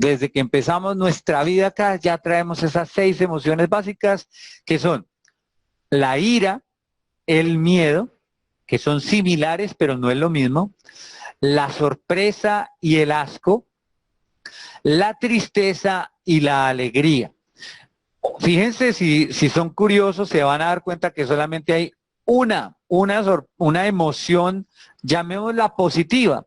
desde que empezamos nuestra vida acá, ya traemos esas 6 emociones básicas que son la ira, el miedo, que son similares pero no es lo mismo, la sorpresa y el asco, la tristeza y la alegría. Fíjense si son curiosos, se van a dar cuenta que solamente hay una emoción, llamémosla positiva,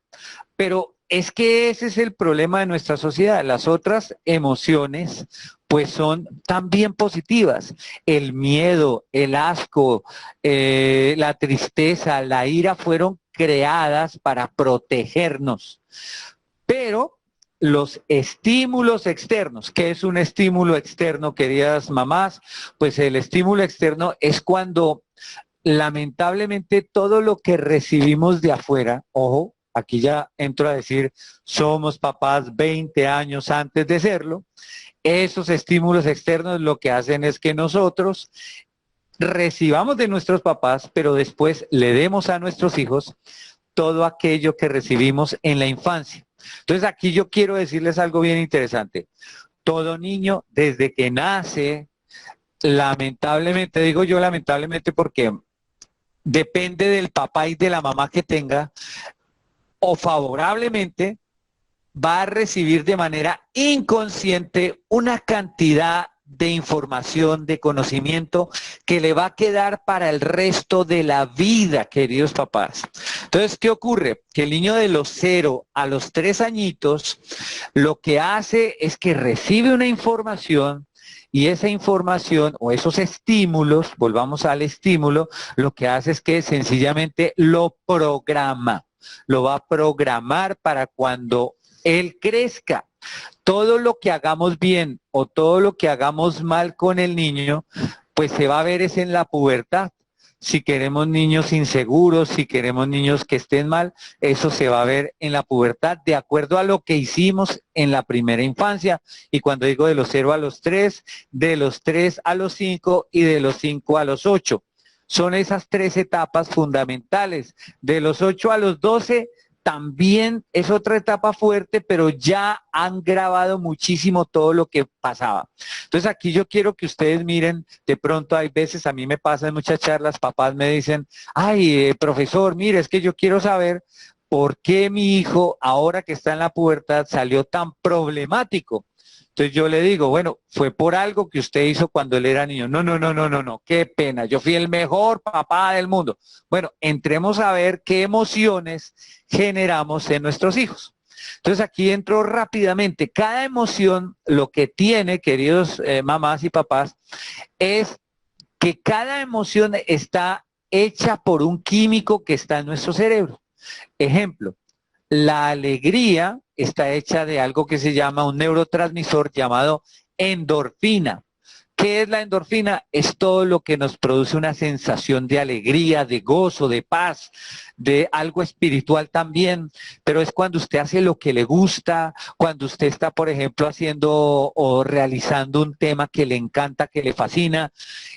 pero es que ese es el problema de nuestra sociedad. Las otras emociones pues son también positivas. El miedo, el asco, la tristeza, la ira fueron creadas para protegernos. Pero los estímulos externos, ¿qué es un estímulo externo, queridas mamás? Pues el estímulo externo es cuando lamentablemente todo lo que recibimos de afuera, ojo, aquí ya entro a decir, somos papás 20 años antes de serlo, esos estímulos externos lo que hacen es que nosotros recibamos de nuestros papás, pero después le demos a nuestros hijos todo aquello que recibimos en la infancia. Entonces aquí yo quiero decirles algo bien interesante. Todo niño desde que nace, lamentablemente, digo yo lamentablemente porque depende del papá y de la mamá que tenga, o favorablemente va a recibir de manera inconsciente una cantidad de información, de conocimiento que le va a quedar para el resto de la vida, queridos papás. Entonces, ¿qué ocurre? Que el niño de los 0 a los 3 añitos lo que hace es que recibe una información y esa información o esos estímulos, volvamos al estímulo, lo que hace es que sencillamente lo programa, lo va a programar para cuando él crezca. Todo lo que hagamos bien o todo lo que hagamos mal con el niño, pues se va a ver es en la pubertad. Si queremos niños inseguros, si queremos niños que estén mal, eso se va a ver en la pubertad de acuerdo a lo que hicimos en la primera infancia. Y cuando digo de los 0 a los 3, de los 3 a los 5 y de los 5 a los 8. Son esas 3 etapas fundamentales. De los 8 a los 12 también es otra etapa fuerte, pero ya han grabado muchísimo todo lo que pasaba. Entonces aquí yo quiero que ustedes miren, de pronto hay veces, a mí me pasa en muchas charlas, papás me dicen, ay, profesor, mire, es que yo quiero saber por qué mi hijo, ahora que está en la pubertad, salió tan problemático. Entonces yo le digo, bueno, fue por algo que usted hizo cuando él era niño. No, no, no, no, no, no, qué pena, yo fui el mejor papá del mundo. Bueno, entremos a ver qué emociones generamos en nuestros hijos. Entonces aquí entro rápidamente. Cada emoción lo que tiene, queridos mamás y papás, es que cada emoción está hecha por un químico que está en nuestro cerebro. Ejemplo, la alegría está hecha de algo que se llama un neurotransmisor llamado endorfina. ¿Qué es la endorfina? Es todo lo que nos produce una sensación de alegría, de gozo, de paz, de algo espiritual también, pero es cuando usted hace lo que le gusta, cuando usted está, por ejemplo, haciendo o realizando un tema que le encanta, que le fascina,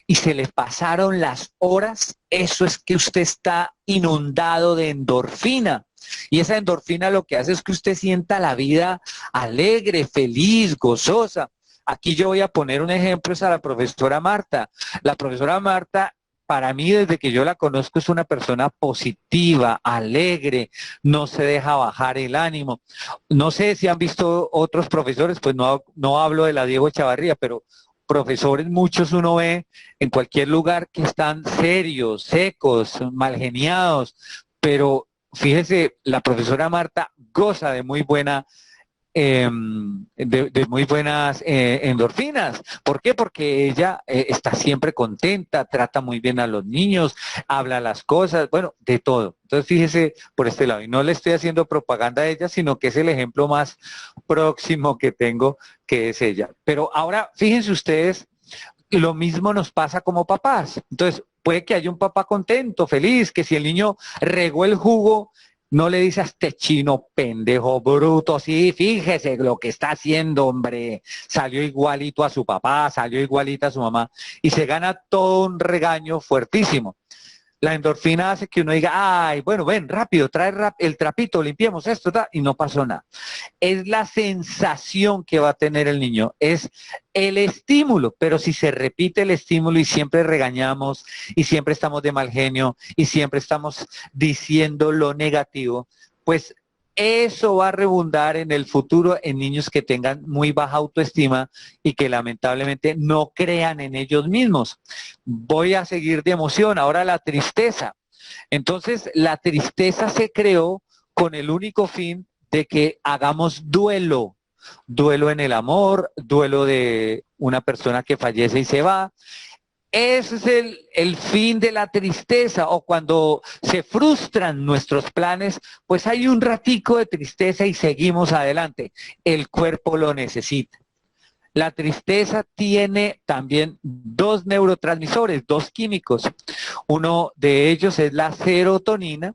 y se le pasaron las horas, eso es que usted está inundado de endorfina. Y esa endorfina lo que hace es que usted sienta la vida alegre, feliz, gozosa. Aquí yo voy a poner un ejemplo, es a la profesora Marta. La profesora Marta, para mí, desde que yo la conozco, es una persona positiva, alegre, no se deja bajar el ánimo. No sé si han visto otros profesores, pues no hablo de la Diego Chavarría, pero profesores muchos uno ve en cualquier lugar que están serios, secos, malgeniados, pero fíjese, la profesora Marta goza de muy buena de muy buenas endorfinas. ¿Por qué? Porque ella está siempre contenta, trata muy bien a los niños, habla las cosas, bueno, de todo. Entonces fíjese por este lado, y no le estoy haciendo propaganda a ella, sino que es el ejemplo más próximo que tengo, que es ella. Pero ahora, fíjense ustedes, lo mismo nos pasa como papás. Entonces, puede que haya un papá contento, feliz, que si el niño regó el jugo, no le dice a este chino pendejo bruto, sí, fíjese lo que está haciendo, hombre. Salió igualito a su papá, salió igualita a su mamá y se gana todo un regaño fuertísimo. La endorfina hace que uno diga, ay, bueno, ven, rápido, trae el trapito, limpiemos esto, y no pasó nada. Es la sensación que va a tener el niño, es el estímulo, pero si se repite el estímulo y siempre regañamos y siempre estamos de mal genio y siempre estamos diciendo lo negativo, pues eso va a rebundar en el futuro en niños que tengan muy baja autoestima y que lamentablemente no crean en ellos mismos. Voy a seguir de emoción. Ahora la tristeza. Entonces, la tristeza se creó con el único fin de que hagamos duelo. Duelo en el amor, duelo de una persona que fallece y se va. Ese es el fin de la tristeza, o cuando se frustran nuestros planes, pues hay un ratico de tristeza y seguimos adelante. El cuerpo lo necesita. La tristeza tiene también dos neurotransmisores, dos químicos. Uno de ellos es la serotonina.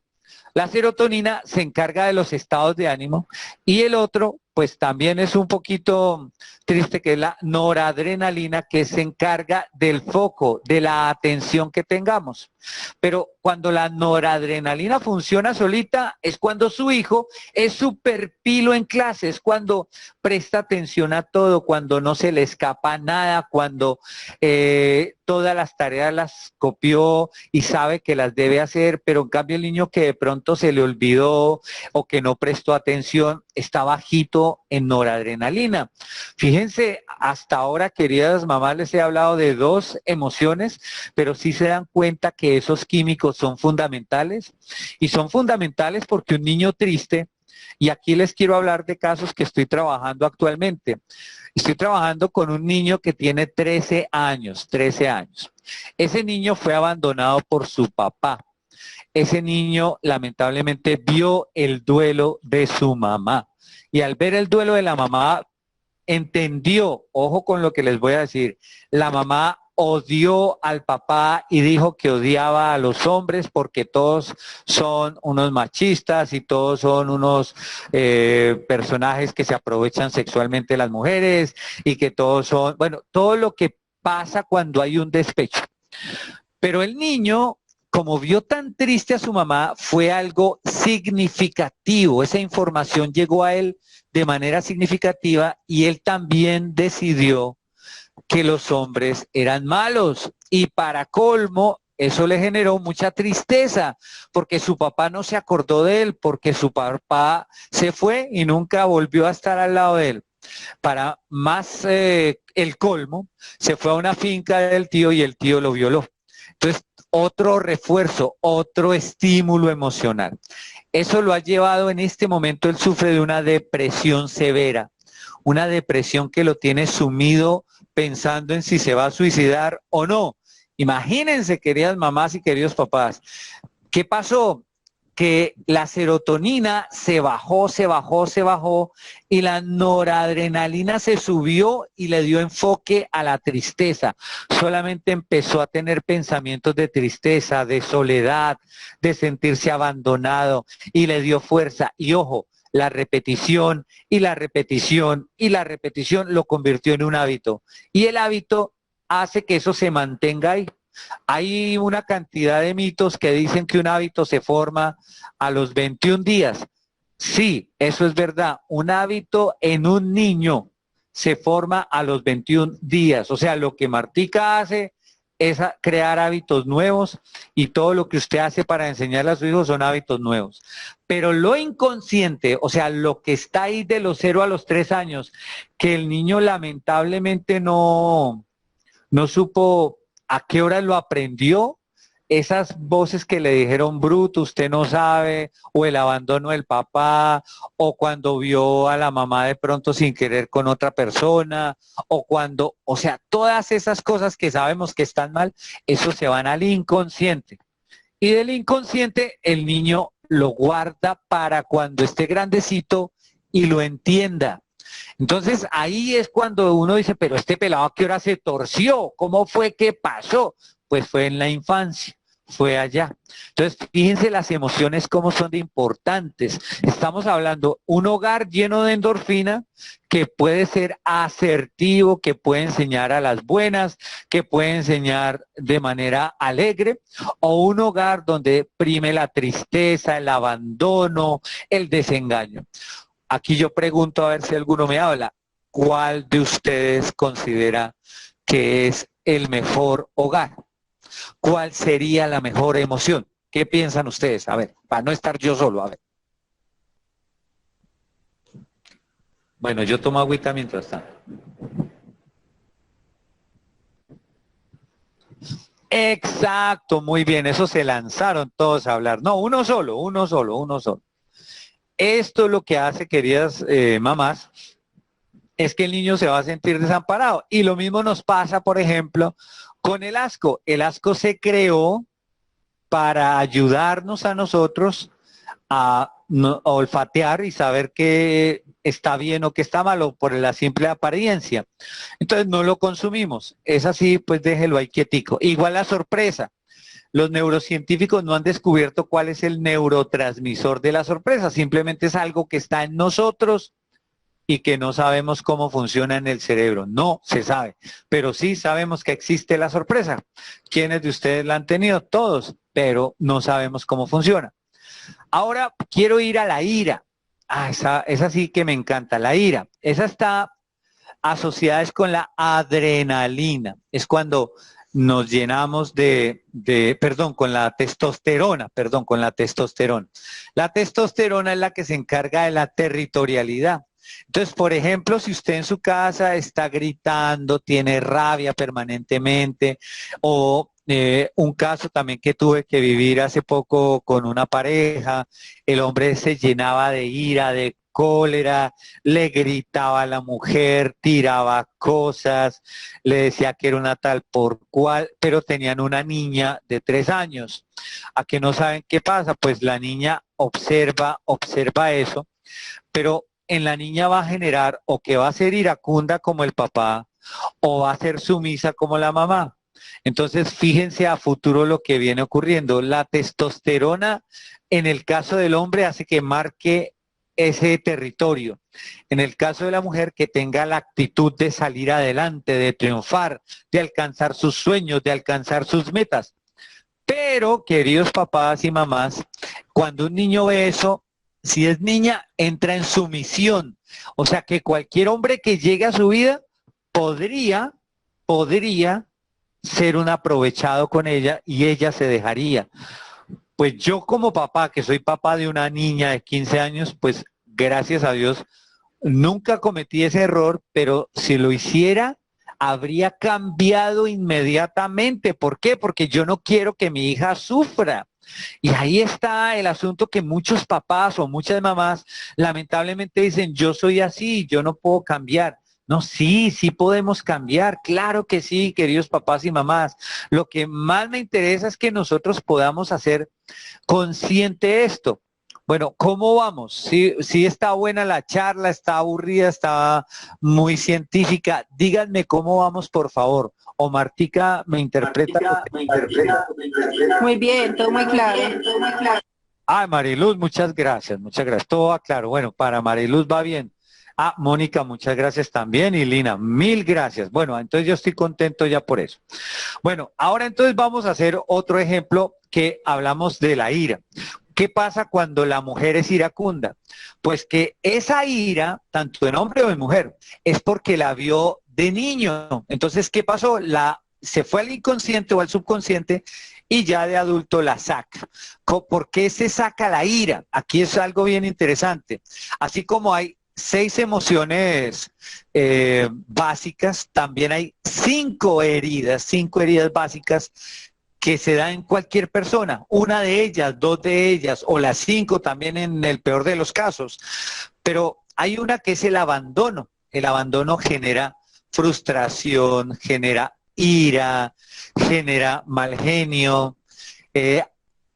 La serotonina se encarga de los estados de ánimo y el otro, pues también es un poquito triste, que es la noradrenalina, que se encarga del foco, de la atención que tengamos. Pero cuando la noradrenalina funciona solita es cuando su hijo es súper pilo en clase, es cuando presta atención a todo, cuando no se le escapa nada, cuando todas las tareas las copió y sabe que las debe hacer, pero en cambio el niño que de pronto se le olvidó o que no prestó atención está bajito en noradrenalina. Fíjense, hasta ahora, queridas mamás, les he hablado de dos emociones, pero sí se dan cuenta que esos químicos son fundamentales, y son fundamentales porque un niño triste, y aquí les quiero hablar de casos que estoy trabajando actualmente. Estoy trabajando con un niño que tiene 13 años, 13 años. Ese niño fue abandonado por su papá. Ese niño lamentablemente vio el duelo de su mamá. Y al ver el duelo de la mamá, entendió, ojo con lo que les voy a decir, la mamá odió al papá y dijo que odiaba a los hombres porque todos son unos machistas y todos son unos personajes que se aprovechan sexualmente de las mujeres, y que todos son, bueno, todo lo que pasa cuando hay un despecho. Pero el niño, como vio tan triste a su mamá, fue algo significativo. Esa información llegó a él de manera significativa y él también decidió que los hombres eran malos. Y para colmo, eso le generó mucha tristeza, porque su papá no se acordó de él, porque su papá se fue y nunca volvió a estar al lado de él. Para más el colmo, se fue a una finca del tío y el tío lo violó. Entonces, otro refuerzo, otro estímulo emocional. Eso lo ha llevado, en este momento él sufre de una depresión severa, una depresión que lo tiene sumido pensando en si se va a suicidar o no. Imagínense, queridas mamás y queridos papás, ¿qué pasó? Que la serotonina se bajó, y la noradrenalina se subió y le dio enfoque a la tristeza. Solamente empezó a tener pensamientos de tristeza, de soledad, de sentirse abandonado, y le dio fuerza. Y ojo, la repetición y la repetición y la repetición lo convirtió en un hábito. Y el hábito hace que eso se mantenga ahí. Hay una cantidad de mitos que dicen que un hábito se forma a los 21 días. Sí, eso es verdad. Un hábito en un niño se forma a los 21 días. O sea, lo que Martica hace es crear hábitos nuevos, y todo lo que usted hace para enseñarle a su hijo son hábitos nuevos. Pero lo inconsciente, o sea, lo que está ahí de los 0 a los 3 años, que el niño lamentablemente no supo a qué hora lo aprendió, esas voces que le dijeron bruto, usted no sabe, o el abandono del papá, o cuando vio a la mamá de pronto sin querer con otra persona, o cuando, o sea, todas esas cosas que sabemos que están mal, eso se van al inconsciente. Y del inconsciente el niño lo guarda para cuando esté grandecito y lo entienda. Entonces ahí es cuando uno dice, pero este pelado, ¿a qué hora se torció? ¿Cómo fue que pasó? Pues fue en la infancia, fue allá. Entonces, fíjense las emociones cómo son de importantes. Estamos hablando un hogar lleno de endorfina que puede ser asertivo, que puede enseñar a las buenas, que puede enseñar de manera alegre, o un hogar donde prime la tristeza, el abandono, el desengaño. Aquí yo pregunto a ver si alguno me habla. ¿Cuál de ustedes considera que es el mejor hogar? ¿Cuál sería la mejor emoción? ¿Qué piensan ustedes? A ver, para no estar yo solo, a ver. Bueno, yo tomo agüita mientras tanto. Exacto, muy bien, eso se lanzaron todos a hablar. No, uno solo, uno solo, uno solo. Esto es lo que hace, queridas mamás, es que el niño se va a sentir desamparado. Y lo mismo nos pasa, por ejemplo, con el asco. El asco se creó para ayudarnos a nosotros a olfatear y saber qué está bien o qué está malo por la simple apariencia. Entonces no lo consumimos. Es así, pues déjelo ahí quietico. Igual la sorpresa. Los neurocientíficos no han descubierto cuál es el neurotransmisor de la sorpresa. Simplemente es algo que está en nosotros y que no sabemos cómo funciona en el cerebro. No se sabe, pero sí sabemos que existe la sorpresa. ¿Quiénes de ustedes la han tenido? Todos, pero no sabemos cómo funciona. Ahora quiero ir a la ira. Esa sí que me encanta, la ira. Esa está asociada es con la adrenalina. Es cuando nos llenamos perdón, con la testosterona, perdón, con la testosterona. La testosterona es la que se encarga de la territorialidad. Entonces, por ejemplo, si usted en su casa está gritando, tiene rabia permanentemente, o un caso también que tuve que vivir hace poco con una pareja, el hombre se llenaba de ira, de cólera, le gritaba a la mujer, tiraba cosas, le decía que era una tal por cual, pero tenían una niña de 3 años. ¿A que no saben qué pasa? Pues la niña observa eso, pero en la niña va a generar o que va a ser iracunda como el papá o va a ser sumisa como la mamá. Entonces, fíjense a futuro lo que viene ocurriendo. La testosterona, en el caso del hombre, hace que marque ese territorio. En el caso de la mujer, que tenga la actitud de salir adelante, de triunfar, de alcanzar sus sueños, de alcanzar sus metas. Pero, queridos papás y mamás, cuando un niño ve eso, si es niña, entra en sumisión. O sea que cualquier hombre que llegue a su vida podría ser un aprovechado con ella y ella se dejaría. Pues yo como papá, que soy papá de una niña de 15 años, pues gracias a Dios, nunca cometí ese error, pero si lo hiciera, habría cambiado inmediatamente. ¿Por qué? Porque yo no quiero que mi hija sufra. Y ahí está el asunto que muchos papás o muchas mamás lamentablemente dicen, yo soy así, yo no puedo cambiar. No, sí, sí podemos cambiar, claro que sí, queridos papás y mamás. Lo que más me interesa es que nosotros podamos hacer consciente esto. Bueno, ¿cómo vamos? Sí está buena la charla, está aburrida, está muy científica. Díganme cómo vamos, por favor. O Martica me interpreta. Muy bien, todo muy claro. Ah, Mariluz, muchas gracias, muchas gracias. Todo va claro. Bueno, para Mariluz va bien. Ah, Mónica, muchas gracias también. Y Lina, mil gracias. Bueno, entonces yo estoy contento ya por eso. Bueno, ahora entonces vamos a hacer otro ejemplo que hablamos de la ira. ¿Qué pasa cuando la mujer es iracunda? Pues que esa ira, tanto en hombre o en mujer, es porque la vio de niño. Entonces, ¿qué pasó? Se fue al inconsciente o al subconsciente y ya de adulto la saca. ¿Por qué se saca la ira? Aquí es algo bien interesante. Así como hay 6 emociones básicas, también hay 5 heridas básicas que se da en cualquier persona, una de ellas, 2 de ellas, o las 5 también en el peor de los casos. Pero hay una que es el abandono. El abandono genera frustración, genera ira, genera mal genio. Eh,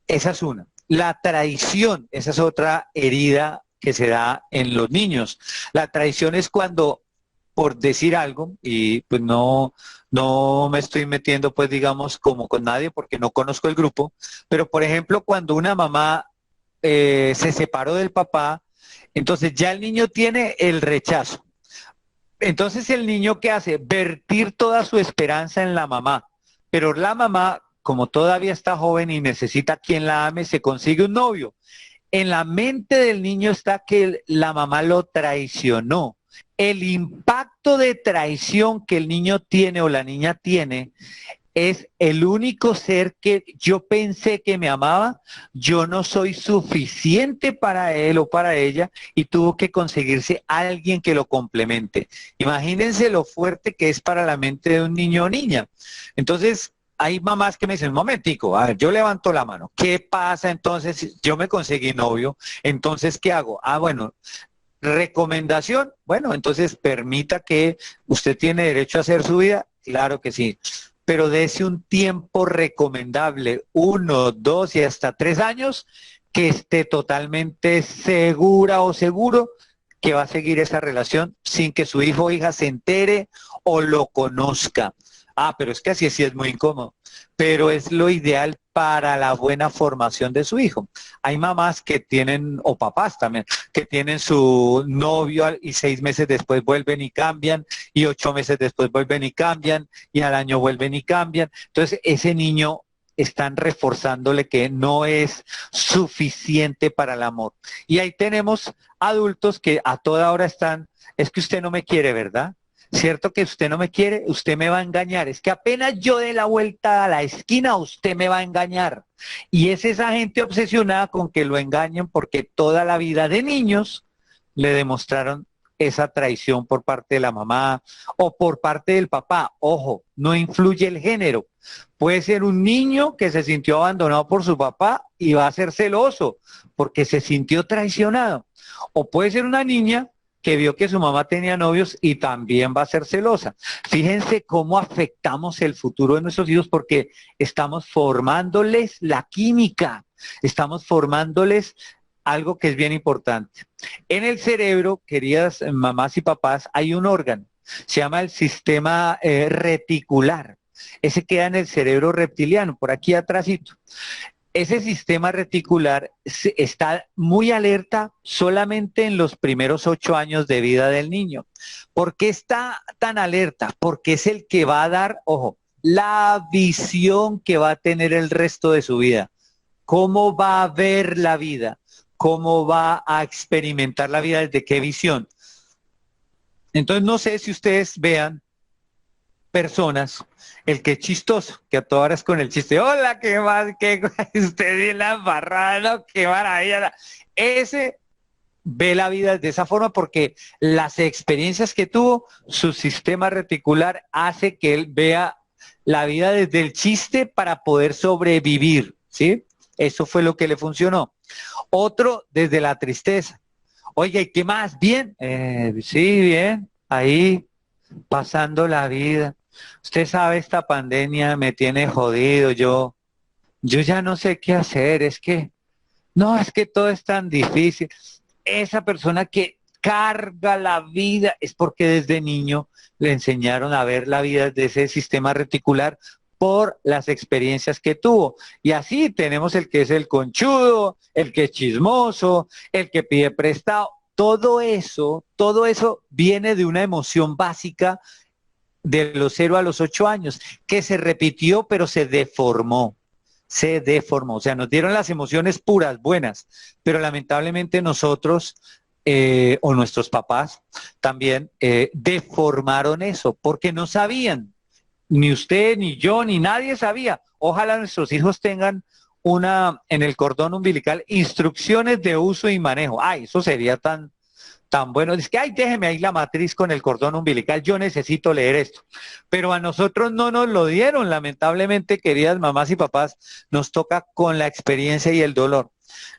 Esa es una. La traición, esa es otra herida que se da en los niños. La traición es cuando por decir algo, y pues no me estoy metiendo pues digamos como con nadie porque no conozco el grupo, pero por ejemplo cuando una mamá se separó del papá, entonces ya el niño tiene el rechazo. Entonces el niño, ¿qué hace? Vertir toda su esperanza en la mamá. Pero la mamá, como todavía está joven y necesita quien la ame, se consigue un novio. En la mente del niño está que la mamá lo traicionó. El impacto de traición que el niño tiene o la niña tiene es el único ser que yo pensé que me amaba, yo no soy suficiente para él o para ella y tuvo que conseguirse alguien que lo complemente. Imagínense lo fuerte que es para la mente de un niño o niña. Entonces, hay mamás que me dicen, un momentico, a ver, yo levanto la mano. ¿Qué pasa entonces? Si yo me conseguí novio, entonces, ¿qué hago? Ah, bueno, recomendación, bueno, entonces permita que usted tiene derecho a hacer su vida, claro que sí, pero dése un tiempo recomendable, 1, 2 y hasta 3 años, que esté totalmente segura o seguro que va a seguir esa relación sin que su hijo o hija se entere o lo conozca. Ah, pero es que así sí es muy incómodo, pero es lo ideal para la buena formación de su hijo. Hay mamás que tienen, o papás también, que tienen su novio y 6 meses después vuelven y cambian, y 8 meses después vuelven y cambian, y al año vuelven y cambian. Entonces, ese niño están reforzándole que no es suficiente para el amor. Y ahí tenemos adultos que a toda hora están, es que usted no me quiere, ¿verdad? Cierto que usted no me quiere, usted me va a engañar. Es que apenas yo dé la vuelta a la esquina, usted me va a engañar. Y es esa gente obsesionada con que lo engañen porque toda la vida de niños le demostraron esa traición por parte de la mamá o por parte del papá. Ojo, no influye el género. Puede ser un niño que se sintió abandonado por su papá y va a ser celoso porque se sintió traicionado. O puede ser una niña que vio que su mamá tenía novios y también va a ser celosa. Fíjense cómo afectamos el futuro de nuestros hijos porque estamos formándoles la química, estamos formándoles algo que es bien importante. En el cerebro, queridas mamás y papás, hay un órgano, se llama el sistema reticular. Ese queda en el cerebro reptiliano, por aquí atrásito. Ese sistema reticular está muy alerta solamente en los primeros 8 años de vida del niño. ¿Por qué está tan alerta? Porque es el que va a dar, ojo, la visión que va a tener el resto de su vida. ¿Cómo va a ver la vida? ¿Cómo va a experimentar la vida? ¿Desde qué visión? Entonces no sé si ustedes vean personas, el que es chistoso, que a todas horas con el chiste, hola, qué más, qué usted bien la embarrada, ¿no? Qué maravilla. Ese ve la vida de esa forma porque las experiencias que tuvo, su sistema reticular hace que él vea la vida desde el chiste para poder sobrevivir, ¿sí? Eso fue lo que le funcionó. Otro desde la tristeza. Oye, ¿y qué más? ¿Bien? Sí, bien. Ahí, pasando la vida. Usted sabe, esta pandemia me tiene jodido. Yo ya no sé qué hacer. No, es que todo es tan difícil. Esa persona que carga la vida es porque desde niño le enseñaron a ver la vida desde ese sistema reticular por las experiencias que tuvo. Y así tenemos el que es el conchudo, el que es chismoso, el que pide prestado. Todo eso viene de una emoción básica de los 0 a los 8 años, que se repitió pero se deformó, o sea, nos dieron las emociones puras, buenas, pero lamentablemente nosotros o nuestros papás también deformaron eso, porque no sabían, ni usted, ni yo, ni nadie sabía. Ojalá nuestros hijos tengan en el cordón umbilical instrucciones de uso y manejo. Ay, eso sería tan bueno. Es que, ay, déjeme ahí la matriz con el cordón umbilical, yo necesito leer esto. Pero a nosotros no nos lo dieron, lamentablemente, queridas mamás y papás, nos toca con la experiencia y el dolor.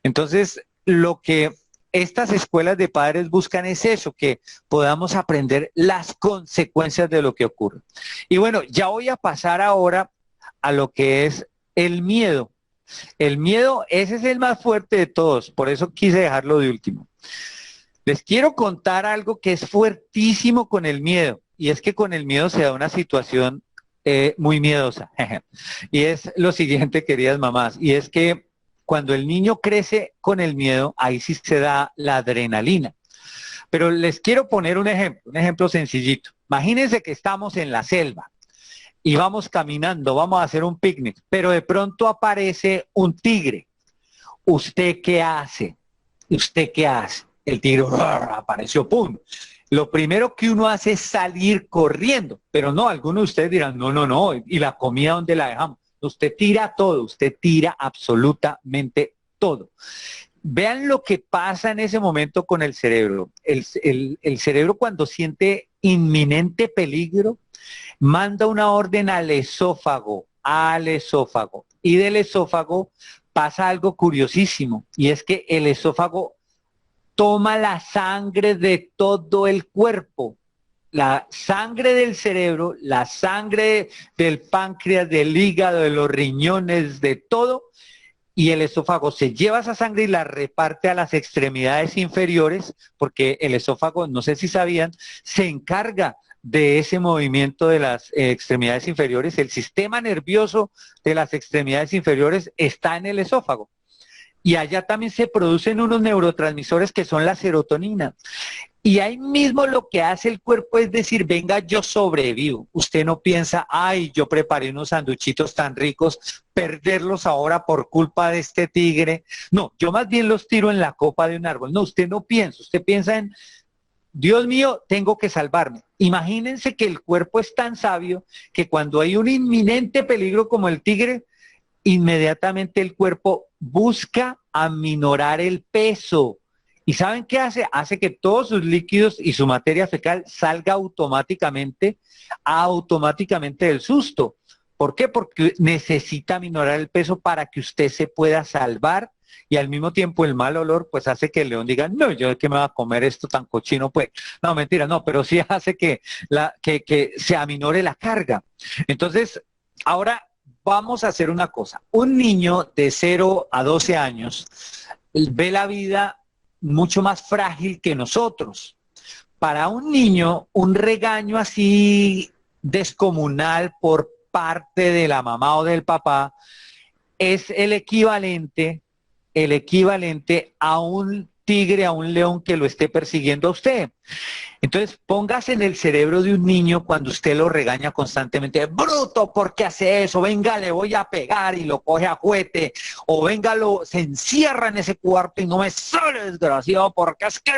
Entonces, lo que estas escuelas de padres buscan es eso, que podamos aprender las consecuencias de lo que ocurre. Y bueno, ya voy a pasar ahora a lo que es el miedo. El miedo, ese es el más fuerte de todos, por eso quise dejarlo de último. Les quiero contar algo que es fuertísimo con el miedo, y es que con el miedo se da una situación muy miedosa. Y es lo siguiente, queridas mamás, y es que cuando el niño crece con el miedo, ahí sí se da la adrenalina. Pero les quiero poner un ejemplo sencillito. Imagínense que estamos en la selva y vamos caminando, vamos a hacer un picnic, pero de pronto aparece un tigre. ¿Usted qué hace? ¿Usted qué hace? El tigre apareció, ¡pum! Lo primero que uno hace es salir corriendo, pero no, algunos de ustedes dirán, no, no, no, ¿y la comida dónde la dejamos? Usted tira todo, usted tira absolutamente todo. Vean lo que pasa en ese momento con el cerebro. El cerebro cuando siente inminente peligro, manda una orden al esófago, y del esófago pasa algo curiosísimo, y es que el esófago toma la sangre de todo el cuerpo, la sangre del cerebro, la sangre del páncreas, del hígado, de los riñones, de todo, y el esófago se lleva esa sangre y la reparte a las extremidades inferiores, porque el esófago, no sé si sabían, se encarga de ese movimiento de las extremidades inferiores. El sistema nervioso de las extremidades inferiores está en el esófago. Y allá también se producen unos neurotransmisores que son la serotonina. Y ahí mismo lo que hace el cuerpo es decir, venga, yo sobrevivo. Usted no piensa, ay, yo preparé unos sanduchitos tan ricos, perderlos ahora por culpa de este tigre. No, yo más bien los tiro en la copa de un árbol. No, usted no piensa, usted piensa en, Dios mío, tengo que salvarme. Imagínense que el cuerpo es tan sabio que cuando hay un inminente peligro como el tigre, inmediatamente el cuerpo busca aminorar el peso. ¿Y saben qué hace? Hace que todos sus líquidos y su materia fecal salga automáticamente del susto. ¿Por qué? Porque necesita aminorar el peso para que usted se pueda salvar, y al mismo tiempo el mal olor pues hace que el león diga, no, yo de qué me voy a comer esto tan cochino, pues. No, mentira, no, pero sí hace que se aminore la carga. Entonces, ahora vamos a hacer una cosa. Un niño de 0 a 12 años ve la vida mucho más frágil que nosotros. Para un niño, un regaño así descomunal por parte de la mamá o del papá es el equivalente a un tigre, a un león que lo esté persiguiendo a usted. Entonces, póngase en el cerebro de un niño cuando usted lo regaña constantemente, bruto, ¿por qué hace eso? Venga, le voy a pegar, y lo coge a juguete, o venga, se encierra en ese cuarto y no me sale, desgraciado, porque es que...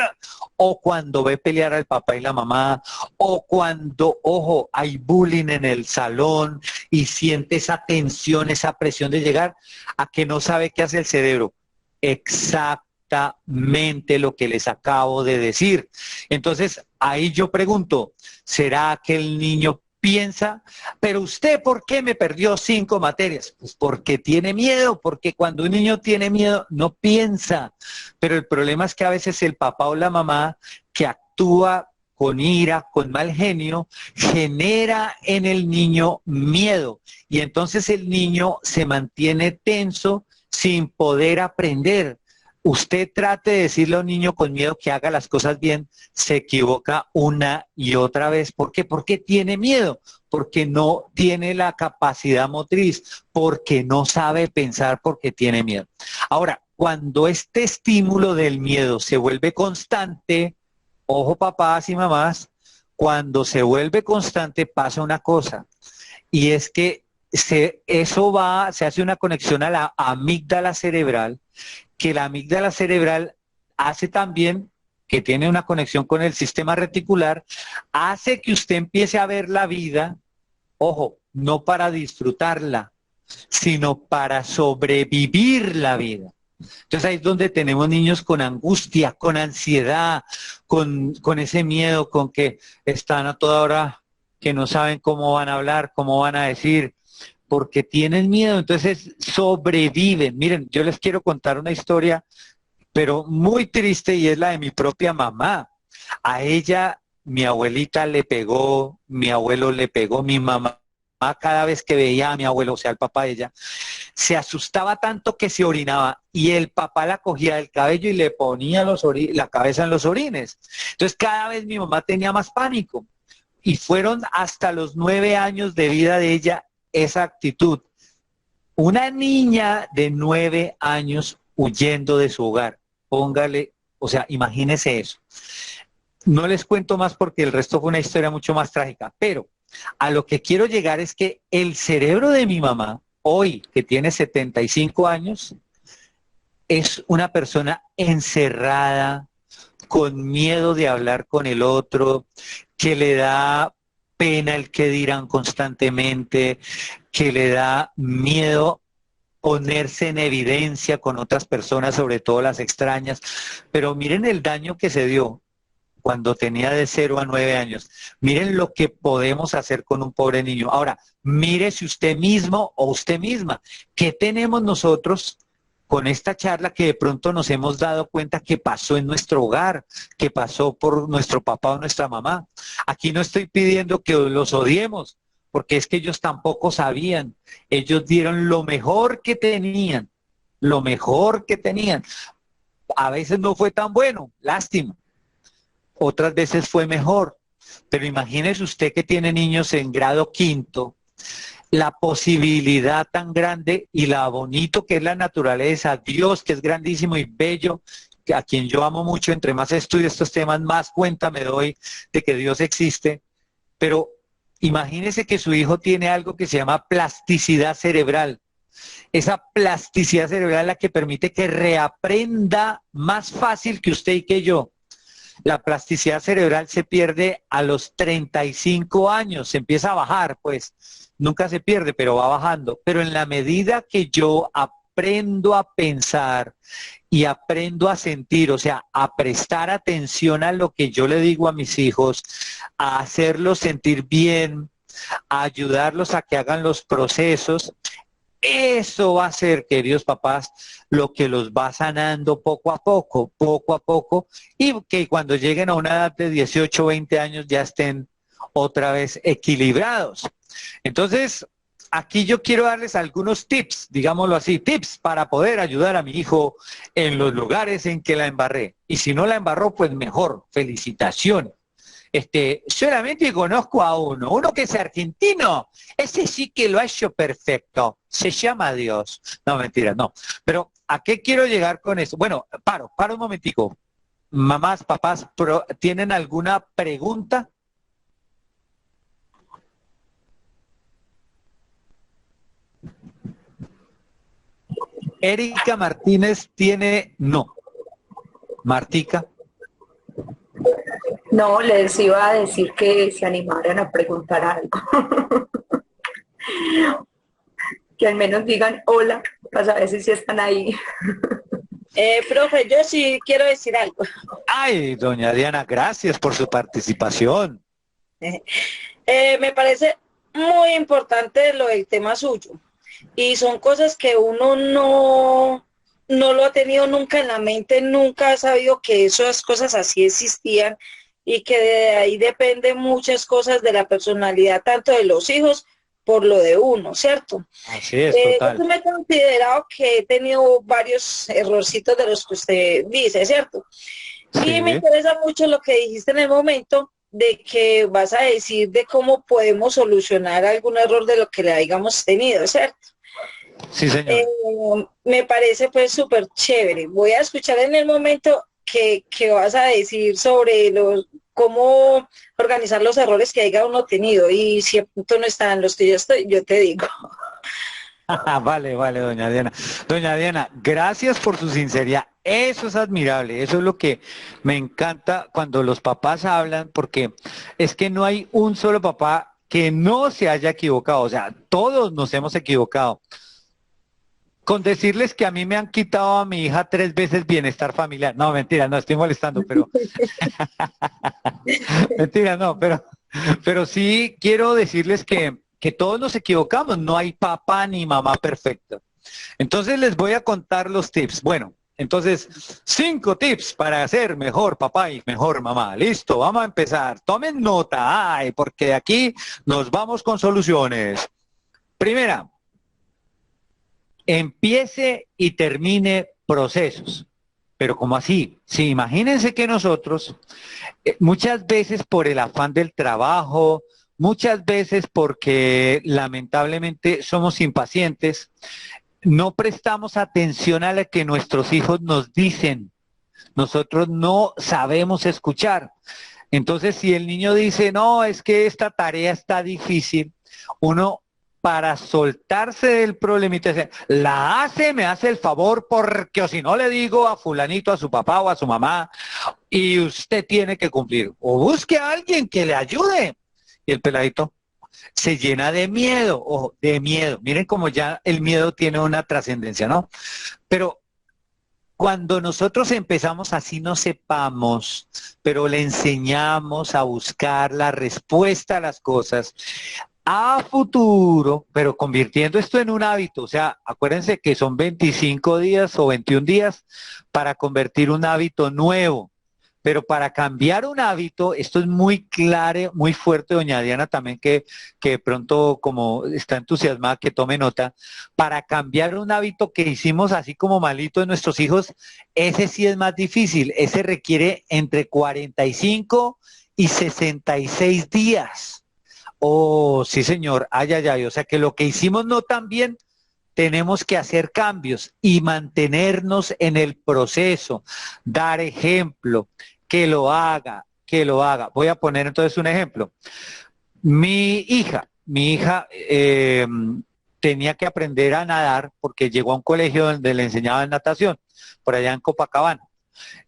O cuando ve pelear al papá y la mamá, o cuando, ojo, hay bullying en el salón y siente esa tensión, esa presión de llegar, a que no sabe qué hace el cerebro. Exactamente lo que les acabo de decir. Entonces, ahí yo pregunto, ¿será que el niño piensa, pero usted por qué me perdió 5 materias? Pues porque tiene miedo, porque cuando un niño tiene miedo no piensa. Pero el problema es que a veces el papá o la mamá que actúa con ira, con mal genio, genera en el niño miedo, y entonces el niño se mantiene tenso sin poder aprender. Usted trate de decirle a un niño con miedo que haga las cosas bien, se equivoca una y otra vez. ¿Por qué? Porque tiene miedo, porque no tiene la capacidad motriz, porque no sabe pensar, porque tiene miedo. Ahora, cuando este estímulo del miedo se vuelve constante, ojo papás y mamás, cuando se vuelve constante pasa una cosa, y es que se hace una conexión a la amígdala cerebral, que la amígdala cerebral hace también, que tiene una conexión con el sistema reticular, hace que usted empiece a ver la vida, ojo, no para disfrutarla, sino para sobrevivir la vida. Entonces ahí es donde tenemos niños con angustia, con ansiedad, con ese miedo, con que están a toda hora, que no saben cómo van a hablar, cómo van a decir, porque tienen miedo, entonces sobreviven. Miren, yo les quiero contar una historia, pero muy triste, y es la de mi propia mamá. A ella, mi abuelita le pegó, mi abuelo le pegó, mi mamá cada vez que veía a mi abuelo, o sea, el papá de ella, se asustaba tanto que se orinaba y el papá la cogía del cabello y le ponía la cabeza en los orines. Entonces cada vez mi mamá tenía más pánico y fueron hasta los 9 años de vida de ella esa actitud. Una niña de 9 años huyendo de su hogar. Póngale, o sea, imagínese eso. No les cuento más porque el resto fue una historia mucho más trágica, pero a lo que quiero llegar es que el cerebro de mi mamá, hoy que tiene 75 años, es una persona encerrada, con miedo de hablar con el otro, que le da pena el que dirán constantemente, que le da miedo ponerse en evidencia con otras personas, sobre todo las extrañas. Pero miren el daño que se dio cuando tenía de 0 a 9 años. Miren lo que podemos hacer con un pobre niño. Ahora, mírese usted mismo o usted misma. ¿Qué tenemos nosotros con esta charla que de pronto nos hemos dado cuenta que pasó en nuestro hogar, que pasó por nuestro papá o nuestra mamá? Aquí no estoy pidiendo que los odiemos, porque es que ellos tampoco sabían. Ellos dieron lo mejor que tenían, lo mejor que tenían. A veces no fue tan bueno, lástima. Otras veces fue mejor. Pero imagínese usted que tiene niños en grado quinto, la posibilidad tan grande y la bonito que es la naturaleza, Dios que es grandísimo y bello, a quien yo amo mucho. Entre más estudio estos temas, más cuenta me doy de que Dios existe. Pero imagínese que su hijo tiene algo que se llama plasticidad cerebral. Esa plasticidad cerebral es la que permite que reaprenda más fácil que usted y que yo. La plasticidad cerebral se pierde a los 35 años, se empieza a bajar, pues nunca se pierde, pero va bajando. Pero en la medida que yo aprendo a pensar y aprendo a sentir, o sea, a prestar atención a lo que yo le digo a mis hijos, a hacerlos sentir bien, a ayudarlos a que hagan los procesos, eso va a ser, queridos papás, lo que los va sanando poco a poco, y que cuando lleguen a una edad de 18 o 20 años ya estén otra vez equilibrados. Entonces, aquí yo quiero darles algunos tips, digámoslo así, tips para poder ayudar a mi hijo en los lugares en que la embarré. Y si no la embarró, pues mejor, felicitaciones. Solamente conozco a uno que es argentino, ese sí que lo ha hecho perfecto, se llama Dios. No, mentira, no. Pero ¿a qué quiero llegar con eso? Bueno, paro un momentico. Mamás, papás, ¿tienen alguna pregunta? Erika Martínez tiene no. Martica. No, les iba a decir que se animaran a preguntar algo. Que al menos digan hola, para saber si están ahí. Profe, yo sí quiero decir algo. Ay, doña Diana, gracias por su participación. Me parece muy importante lo del tema suyo. Y son cosas que uno no lo ha tenido nunca en la mente, nunca ha sabido que esas cosas así existían y que de ahí dependen muchas cosas de la personalidad, tanto de los hijos por lo de uno, ¿cierto? Así es, total. Yo me he considerado que he tenido varios errorcitos de los que usted dice, ¿cierto? Sí. Y me interesa mucho lo que dijiste en el momento de que vas a decir de cómo podemos solucionar algún error de lo que le hayamos tenido, ¿cierto? Sí, señor. Me parece pues súper chévere. Voy a escuchar en el momento que vas a decir sobre cómo organizar los errores que haya uno tenido, y si tú no están los que yo te digo. Vale, doña Diana. Doña Diana, gracias por su sinceridad. Eso es admirable, eso es lo que me encanta cuando los papás hablan, porque es que no hay un solo papá que no se haya equivocado, o sea, todos nos hemos equivocado. Con decirles que a mí me han quitado a mi hija 3 veces bienestar familiar. No, mentira, no estoy molestando, pero... mentira, no, pero sí quiero decirles que todos nos equivocamos, no hay papá ni mamá perfecto. Entonces les voy a contar los tips. Bueno, entonces 5 tips para ser mejor papá y mejor mamá. Listo, vamos a empezar. Tomen nota, porque de aquí nos vamos con soluciones. Primera, empiece y termine procesos. Pero ¿cómo así? Sí, imagínense que nosotros muchas veces por el afán del trabajo, muchas veces porque lamentablemente somos impacientes, no prestamos atención a lo que nuestros hijos nos dicen. Nosotros no sabemos escuchar. Entonces, si el niño dice, no, es que esta tarea está difícil, uno para soltarse del problemita, dice, la hace, me hace el favor, porque o si no le digo a fulanito, a su papá o a su mamá, y usted tiene que cumplir. O busque a alguien que le ayude. Y el peladito se llena de miedo, o de miedo. Miren cómo ya el miedo tiene una trascendencia, ¿no? Pero cuando nosotros empezamos así no sepamos, pero le enseñamos a buscar la respuesta a las cosas, a futuro, pero convirtiendo esto en un hábito, o sea, acuérdense que son 25 días o 21 días para convertir un hábito nuevo. Pero para cambiar un hábito, esto es muy claro, muy fuerte, doña Diana también, que de pronto como está entusiasmada, que tome nota, para cambiar un hábito que hicimos así como malito de nuestros hijos, ese sí es más difícil, ese requiere entre 45 y 66 días. Oh, sí señor, ay, ay, ay, o sea que lo que hicimos no tan bien, tenemos que hacer cambios y mantenernos en el proceso, dar ejemplo, que lo haga, que lo haga. Voy a poner entonces un ejemplo. Mi hija tenía que aprender a nadar porque llegó a un colegio donde le enseñaban natación, por allá en Copacabana.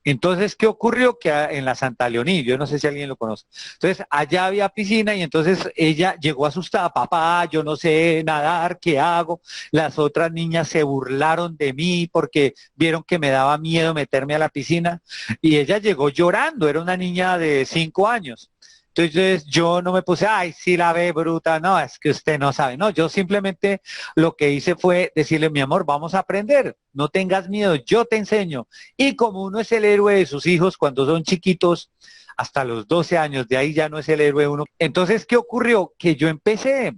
Entonces, ¿qué ocurrió? Que en la Santa Leoní, yo no sé si alguien lo conoce. Entonces, allá había piscina y entonces ella llegó asustada, papá, yo no sé nadar, ¿qué hago? Las otras niñas se burlaron de mí porque vieron que me daba miedo meterme a la piscina y ella llegó llorando, era una niña de 5 años. Entonces yo no me puse, ay, sí la ve bruta, no, es que usted no sabe, no, yo simplemente lo que hice fue decirle, mi amor, vamos a aprender, no tengas miedo, yo te enseño. Y como uno es el héroe de sus hijos cuando son chiquitos, hasta los 12 años, de ahí ya no es el héroe uno. Entonces, ¿qué ocurrió? Que yo empecé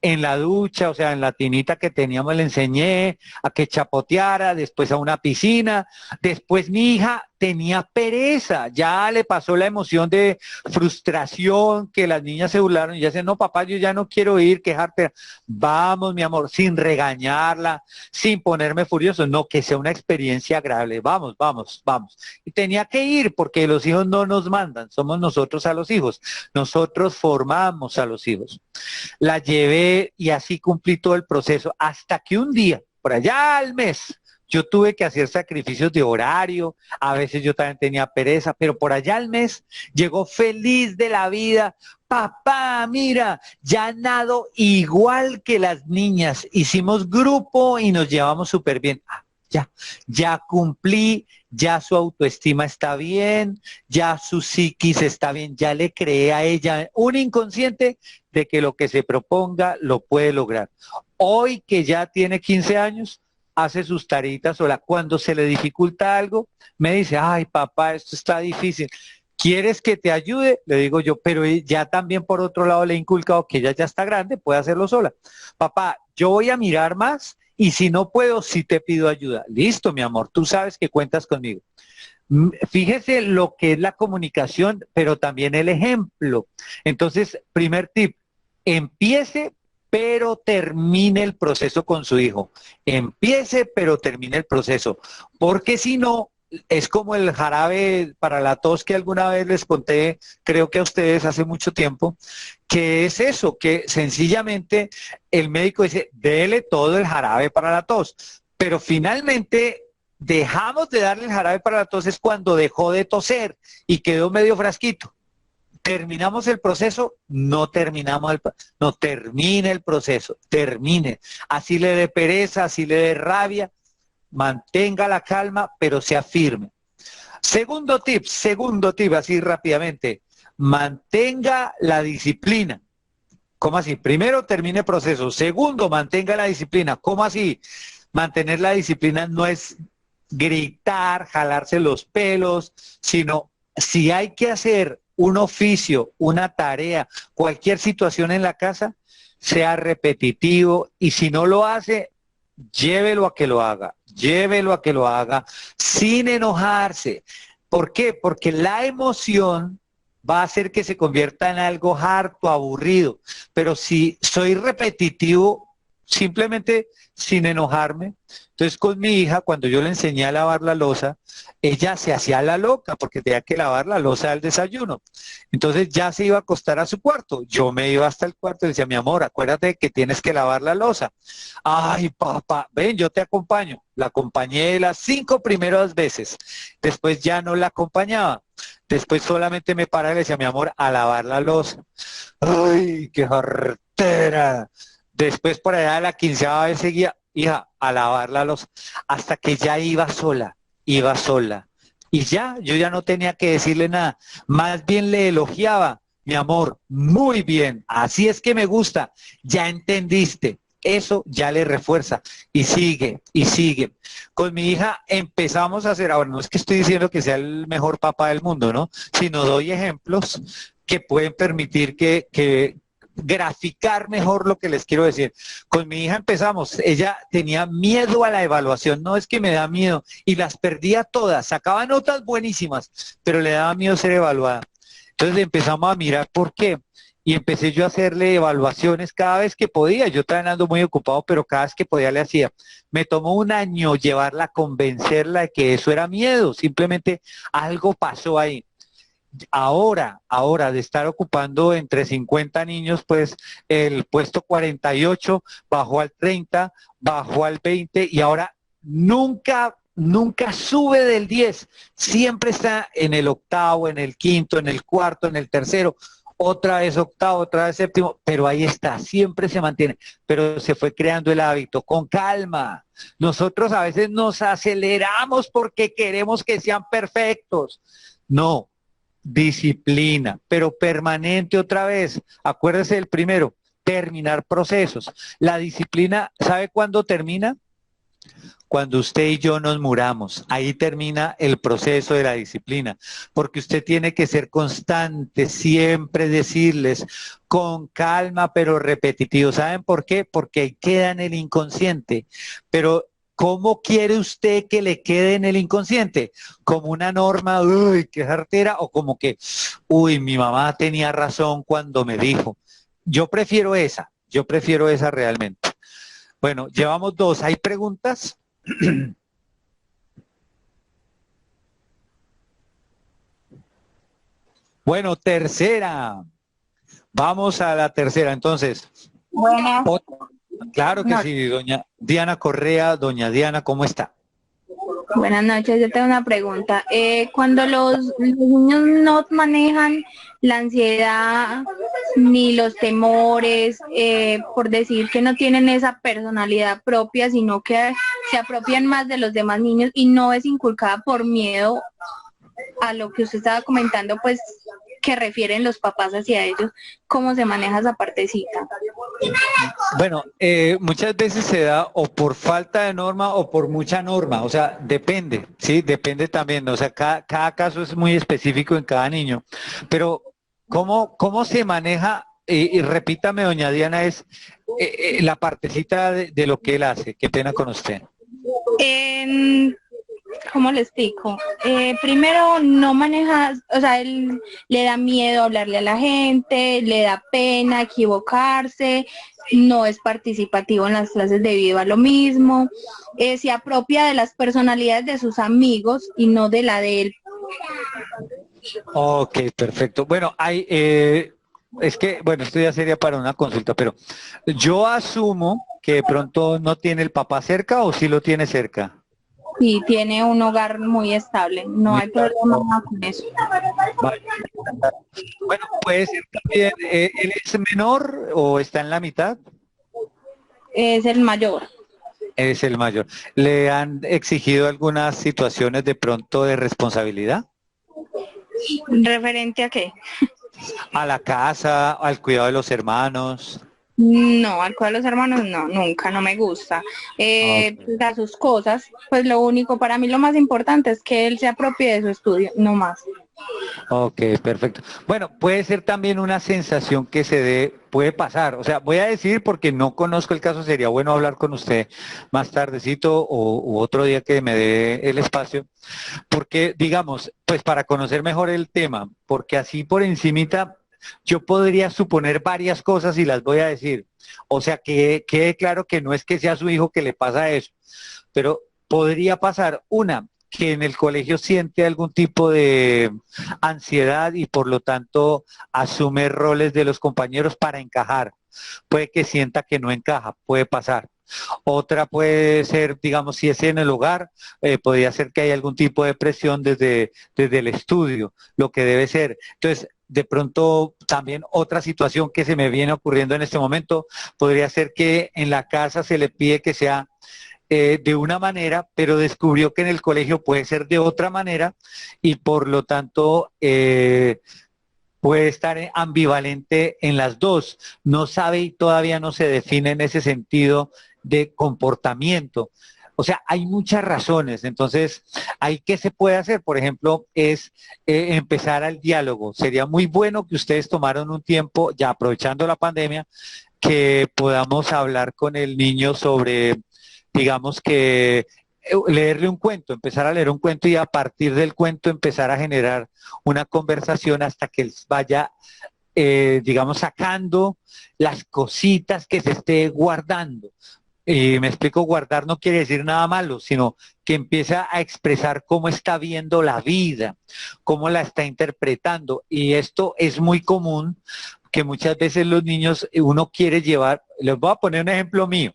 en la ducha, o sea, en la tinita que teníamos, le enseñé a que chapoteara, después a una piscina, después mi hija tenía pereza, ya le pasó la emoción de frustración, que las niñas se burlaron y ya decían, no papá, yo ya no quiero ir, quejarte, vamos mi amor, sin regañarla, sin ponerme furioso, no, que sea una experiencia agradable, vamos, vamos, vamos. Y tenía que ir porque los hijos no nos mandan, somos nosotros a los hijos, nosotros formamos a los hijos. La llevé y así cumplí todo el proceso hasta que un día, por allá al mes, yo tuve que hacer sacrificios de horario, a veces yo también tenía pereza, pero por allá al mes llegó feliz de la vida. Papá, mira, ya nado igual que las niñas, hicimos grupo y nos llevamos súper bien. Ya cumplí, ya su autoestima está bien, ya su psiquis está bien, ya le creé a ella un inconsciente de que lo que se proponga lo puede lograr. Hoy que ya tiene 15 años, hace sus tareitas sola. Cuando se le dificulta algo, me dice, ay papá, esto está difícil. ¿Quieres que te ayude? Le digo yo, pero ya también por otro lado le he inculcado que ella ya está grande, puede hacerlo sola. Papá, yo voy a mirar más y si no puedo, sí te pido ayuda. Listo, mi amor, tú sabes que cuentas conmigo. Fíjese lo que es la comunicación, pero también el ejemplo. Entonces, primer tip, empiece pero termine el proceso con su hijo. Empiece pero termine el proceso, porque si no, es como el jarabe para la tos que alguna vez les conté, creo que a ustedes hace mucho tiempo, que es eso, que sencillamente el médico dice, dele todo el jarabe para la tos, pero finalmente dejamos de darle el jarabe para la tos es cuando dejó de toser y quedó medio frasquito. ¿Terminamos el proceso? No terminamos no termine el proceso, termine. Así le dé pereza, así le dé rabia, mantenga la calma, pero sea firme. Segundo tip, así rápidamente, mantenga la disciplina. ¿Cómo así? Primero, termine el proceso. Segundo, mantenga la disciplina. ¿Cómo así? Mantener la disciplina no es gritar, jalarse los pelos, sino si hay que hacer un oficio, una tarea, cualquier situación en la casa, sea repetitivo y si no lo hace, llévelo a que lo haga, llévelo a que lo haga sin enojarse. ¿Por qué? Porque la emoción va a hacer que se convierta en algo harto, aburrido. Pero si soy repetitivo, simplemente sin enojarme. Entonces con mi hija, cuando yo le enseñé a lavar la loza, ella se hacía la loca porque tenía que lavar la loza del desayuno. Entonces ya se iba a acostar a su cuarto. Yo me iba hasta el cuarto y decía, mi amor, acuérdate que tienes que lavar la loza. Ay, papá, ven, yo te acompaño. La acompañé las 5 primeras veces. Después ya no la acompañaba. Después solamente me paraba y le decía, mi amor, a lavar la loza. Ay, qué jartera. Después por allá a la 15ª vez seguía, hija, a lavar la loza. Hasta que ya iba sola, iba sola. Y ya, yo ya no tenía que decirle nada. Más bien le elogiaba, mi amor, muy bien, así es que me gusta, ya entendiste. Eso ya le refuerza y sigue y sigue. Con mi hija empezamos a hacer, ahora no es que estoy diciendo que sea el mejor papá del mundo, ¿no? Sino doy ejemplos que pueden permitir que graficar mejor lo que les quiero decir. Con mi hija empezamos, ella tenía miedo a la evaluación, no es que me da miedo, y las perdía todas, sacaba notas buenísimas, pero le daba miedo ser evaluada. Entonces empezamos a mirar por qué. Y empecé yo a hacerle evaluaciones cada vez que podía. Yo también ando muy ocupado, pero cada vez que podía le hacía. Me tomó un año llevarla, convencerla de que eso era miedo. Simplemente algo pasó ahí. Ahora de estar ocupando entre 50 niños, pues el puesto 48 bajó al 30, bajó al 20 y ahora nunca sube del 10. Siempre está en el octavo, en el quinto, en el cuarto, en el tercero. Otra vez octavo, otra vez séptimo, pero ahí está, siempre se mantiene, pero se fue creando el hábito, con calma. Nosotros a veces nos aceleramos porque queremos que sean perfectos. No, disciplina, pero permanente otra vez. Acuérdese del primero, terminar procesos. La disciplina, ¿sabe cuándo termina? Cuando usted y yo nos muramos, ahí termina el proceso de la disciplina, porque usted tiene que ser constante, siempre decirles con calma, pero repetitivo. ¿Saben por qué? Porque ahí queda en el inconsciente. Pero ¿cómo quiere usted que le quede en el inconsciente? ¿Como una norma, uy, qué jartera? ¿O como que, uy, mi mamá tenía razón cuando me dijo? Yo prefiero esa realmente. Bueno, llevamos 2. ¿Hay preguntas? Bueno, tercera. Vamos a la tercera. Entonces, Buenas. claro que No- sí, doña Diana Correa. Doña Diana, ¿cómo está? Buenas noches, yo tengo una pregunta. Cuando los niños no manejan la ansiedad ni los temores, por decir que no tienen esa personalidad propia, sino que se apropian más de los demás niños y no es inculcada por miedo a lo que usted estaba comentando, pues que refieren los papás hacia ellos, ¿cómo se maneja esa partecita? Bueno, muchas veces se da o por falta de norma o por mucha norma, o sea, depende, ¿sí? Depende también, o sea, cada caso es muy específico en cada niño, pero ¿cómo se maneja? Y repítame, doña Diana, es la partecita de lo que él hace, qué pena con usted. En ¿Cómo le explico? Primero, no maneja, o sea, él le da miedo hablarle a la gente, le da pena equivocarse, no es participativo en las clases debido a lo mismo, se apropia de las personalidades de sus amigos y no de la de él. Ok, perfecto. Bueno, es que, bueno, esto ya sería para una consulta, pero yo asumo que de pronto no tiene el papá cerca o sí lo tiene cerca. Y tiene un hogar muy estable, no Muy hay claro. problema con eso. Vale. Bueno, puede ser también, ¿él es menor o está en la mitad? Es el mayor. Es el mayor. ¿Le han exigido algunas situaciones de pronto de responsabilidad? ¿Referente a qué? A la casa, al cuidado de los hermanos. No, al cual los hermanos no, nunca, no me gusta. Ok. Pues, a sus cosas, pues lo único, para mí lo más importante es que él se apropie de su estudio, no más. Ok, perfecto. Bueno, puede ser también una sensación que se dé, puede pasar. O sea, voy a decir porque no conozco el caso, sería bueno hablar con usted más tardecito u otro día que me dé el espacio, porque digamos, pues para conocer mejor el tema, porque así por encimita yo podría suponer varias cosas y las voy a decir. O sea, que quede claro que no es que sea su hijo que le pasa eso, pero podría pasar una, que en el colegio siente algún tipo de ansiedad y por lo tanto asume roles de los compañeros para encajar. Puede que sienta que no encaja, puede pasar. Otra puede ser, digamos, si es en el hogar, podría ser que haya algún tipo de presión desde el estudio, lo que debe ser. Entonces, de pronto también otra situación que se me viene ocurriendo en este momento podría ser que en la casa se le pide que sea de una manera, pero descubrió que en el colegio puede ser de otra manera y por lo tanto puede estar ambivalente en las dos. No sabe y todavía no se define en ese sentido de comportamiento. O sea, hay muchas razones. Entonces, ¿hay qué se puede hacer? Por ejemplo, es empezar al diálogo. Sería muy bueno que ustedes tomaran un tiempo, ya aprovechando la pandemia, que podamos hablar con el niño sobre, digamos que leerle un cuento, empezar a leer un cuento y a partir del cuento empezar a generar una conversación hasta que él vaya, digamos, sacando las cositas que se esté guardando. Y me explico, guardar no quiere decir nada malo, sino que empieza a expresar cómo está viendo la vida, cómo la está interpretando. Y esto es muy común, que muchas veces los niños, uno quiere llevar, les voy a poner un ejemplo mío,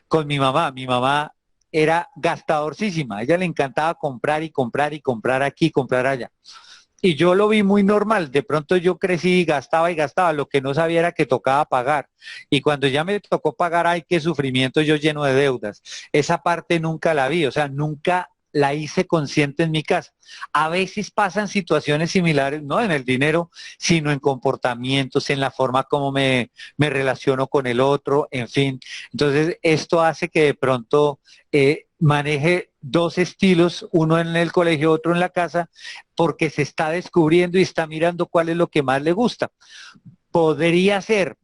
con mi mamá era gastadorcísima, a ella le encantaba comprar y comprar y comprar aquí, comprar allá. Y yo lo vi muy normal, de pronto yo crecí y gastaba, lo que no sabía era que tocaba pagar. Y cuando ya me tocó pagar, ay, qué sufrimiento, yo lleno de deudas. Esa parte nunca la vi, o sea, nunca la hice consciente en mi casa. A veces pasan situaciones similares, no en el dinero, sino en comportamientos, en la forma como me relaciono con el otro, en fin. Entonces, esto hace que de pronto maneje dos estilos, uno en el colegio, otro en la casa, porque se está descubriendo y está mirando cuál es lo que más le gusta. Podría ser,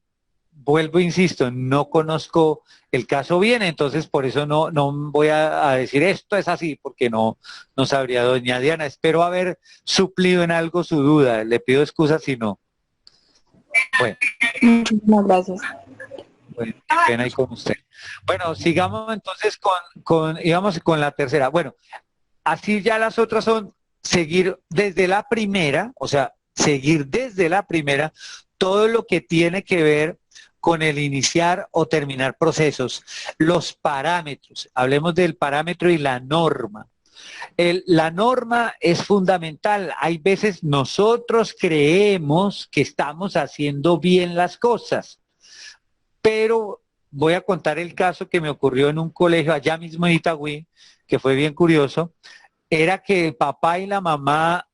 vuelvo, insisto, no conozco el caso bien, entonces por eso no voy a decir esto es así, porque no sabría, doña Diana. Espero haber suplido en algo su duda. Le pido excusas si no. Bueno, Muchísimas gracias. bueno, qué pena ahí con usted. Bueno, sigamos entonces digamos, con la tercera. Bueno, así ya las otras son seguir desde la primera, o sea, seguir desde la primera todo lo que tiene que ver con el iniciar o terminar procesos, los parámetros, hablemos del parámetro y la norma. La norma es fundamental. Hay veces nosotros creemos que estamos haciendo bien las cosas, pero voy a contar el caso que me ocurrió en un colegio allá mismo en Itagüí, que fue bien curioso. Era que el papá y la mamá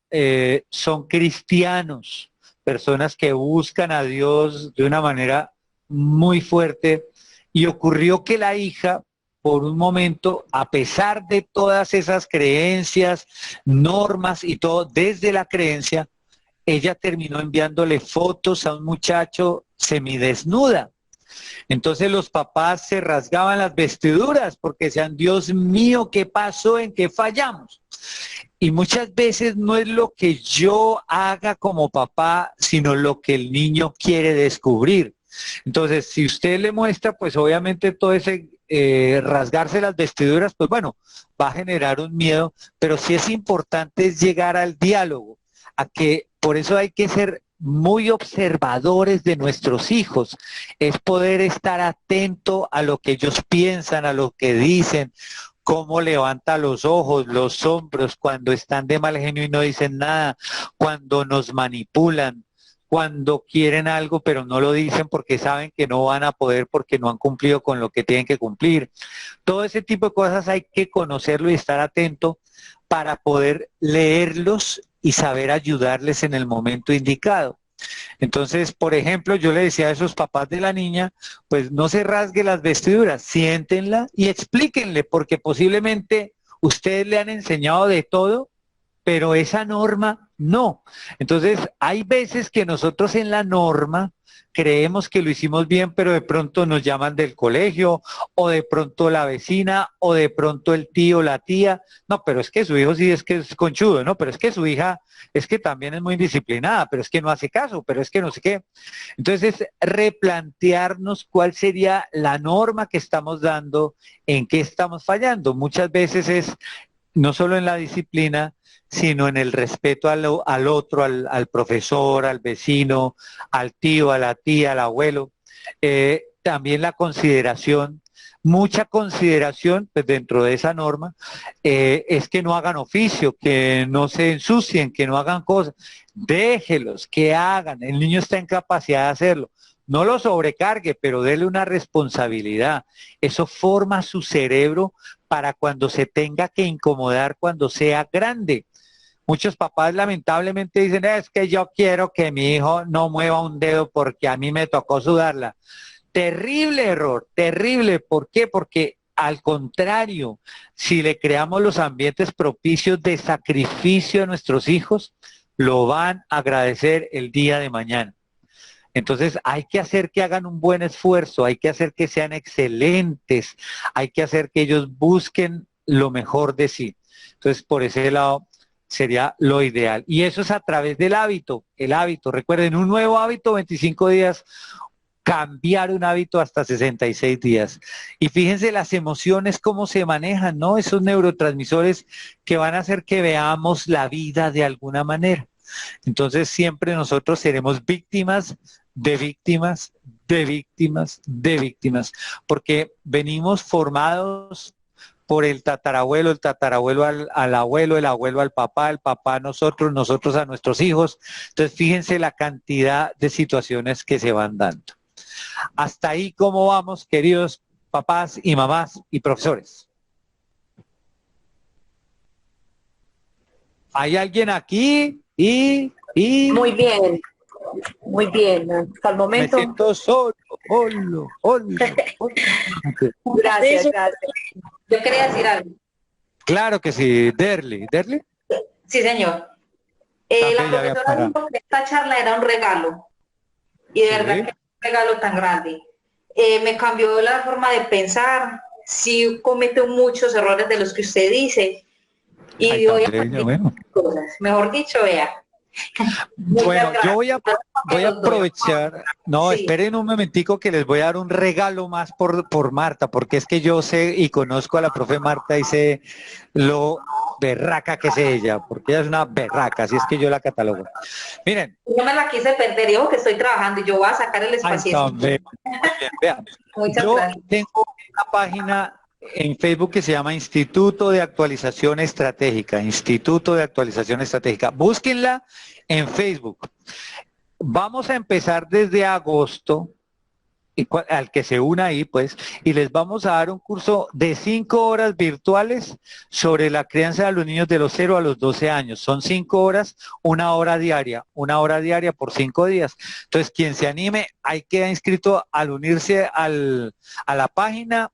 son cristianos, personas que buscan a Dios de una manera muy fuerte, y ocurrió que la hija, por un momento, a pesar de todas esas creencias, normas y todo, desde la creencia, ella terminó enviándole fotos a un muchacho semidesnuda. Entonces los papás se rasgaban las vestiduras porque decían, Dios mío, ¿qué pasó? ¿En qué fallamos? Y muchas veces no es lo que yo haga como papá, sino lo que el niño quiere descubrir. Entonces, si usted le muestra, pues obviamente todo ese rasgarse las vestiduras, pues bueno, va a generar un miedo, pero sí es importante es llegar al diálogo, a que por eso hay que ser muy observadores de nuestros hijos, es poder estar atento a lo que ellos piensan, a lo que dicen, cómo levanta los ojos, los hombros, cuando están de mal genio y no dicen nada, cuando nos manipulan, cuando quieren algo pero no lo dicen porque saben que no van a poder porque no han cumplido con lo que tienen que cumplir. Todo ese tipo de cosas hay que conocerlo y estar atento para poder leerlos y saber ayudarles en el momento indicado. Entonces, por ejemplo, yo le decía a esos papás de la niña, pues no se rasgue las vestiduras, siéntenla y explíquenle, porque posiblemente ustedes le han enseñado de todo pero esa norma no. Entonces, hay veces que nosotros en la norma creemos que lo hicimos bien, pero de pronto nos llaman del colegio, o de pronto la vecina, o de pronto el tío, la tía. No, pero es que su hijo sí es que es conchudo, ¿no? Pero es que su hija es que también es muy disciplinada, pero es que no hace caso, pero es que no sé qué. Entonces, es replantearnos cuál sería la norma que estamos dando, en qué estamos fallando. Muchas veces es no solo en la disciplina, sino en el respeto al otro, al profesor, al vecino, al tío, a la tía, al abuelo. También la consideración, mucha consideración pues, dentro de esa norma, es que no hagan oficio, que no se ensucien, que no hagan cosas. Déjelos, que hagan. El niño está en capacidad de hacerlo. No lo sobrecargue, pero déle una responsabilidad. Eso forma su cerebro para cuando se tenga que incomodar cuando sea grande. Muchos papás lamentablemente dicen, es que yo quiero que mi hijo no mueva un dedo porque a mí me tocó sudarla. Terrible error, terrible. ¿Por qué? Porque al contrario, si le creamos los ambientes propicios de sacrificio a nuestros hijos, lo van a agradecer el día de mañana. Entonces hay que hacer que hagan un buen esfuerzo, hay que hacer que sean excelentes, hay que hacer que ellos busquen lo mejor de sí. Entonces por ese lado sería lo ideal. Y eso es a través del hábito, el hábito. Recuerden, un nuevo hábito, 25 días, cambiar un hábito hasta 66 días. Y fíjense las emociones, cómo se manejan, ¿no? Esos neurotransmisores que van a hacer que veamos la vida de alguna manera. Entonces siempre nosotros seremos víctimas de víctimas, de víctimas, de víctimas, porque venimos formados por el tatarabuelo al abuelo, el abuelo al papá, el papá a nosotros, nosotros a nuestros hijos. Entonces fíjense la cantidad de situaciones que se van dando. Hasta ahí, ¿cómo vamos, queridos papás y mamás y profesores? ¿Hay alguien aquí? Muy bien, muy bien. Hasta el Me momento. siento solo. Gracias, gracias. Yo quería decir algo. Claro que sí, Derly. ¿Derly? Sí, señor. Café, La ya había profesora parado. dijo que esta charla era un regalo. Y de Sí. verdad que es un regalo tan grande. Me cambió la forma de pensar. Sí cometo muchos errores de los que usted dice. Y Ay, voy a tan bello, bueno. cosas. Mejor dicho, vea. Bueno, yo voy a Los dos. aprovechar, no, Sí. esperen un momentico que les voy a dar un regalo más por Marta, porque es que yo sé y conozco a la profe Marta y sé lo berraca que es ella, porque ella es una berraca, así es que yo la catalogo. Miren, Yo me la quise perder, digo que estoy trabajando y yo voy a sacar el ay, espacio. tan bello. Muy bien, vean. Muchas Yo gracias. tengo una página en Facebook que se llama Instituto de Actualización Estratégica, Instituto de Actualización Estratégica. Búsquenla en Facebook. Vamos a empezar desde agosto, al que se una ahí, pues, y les vamos a dar un curso de 5 horas virtuales sobre la crianza de los niños de los 0 a los 12 años. Son 5 horas, una hora diaria por 5 días. Entonces, quien se anime, ahí queda inscrito al unirse a la página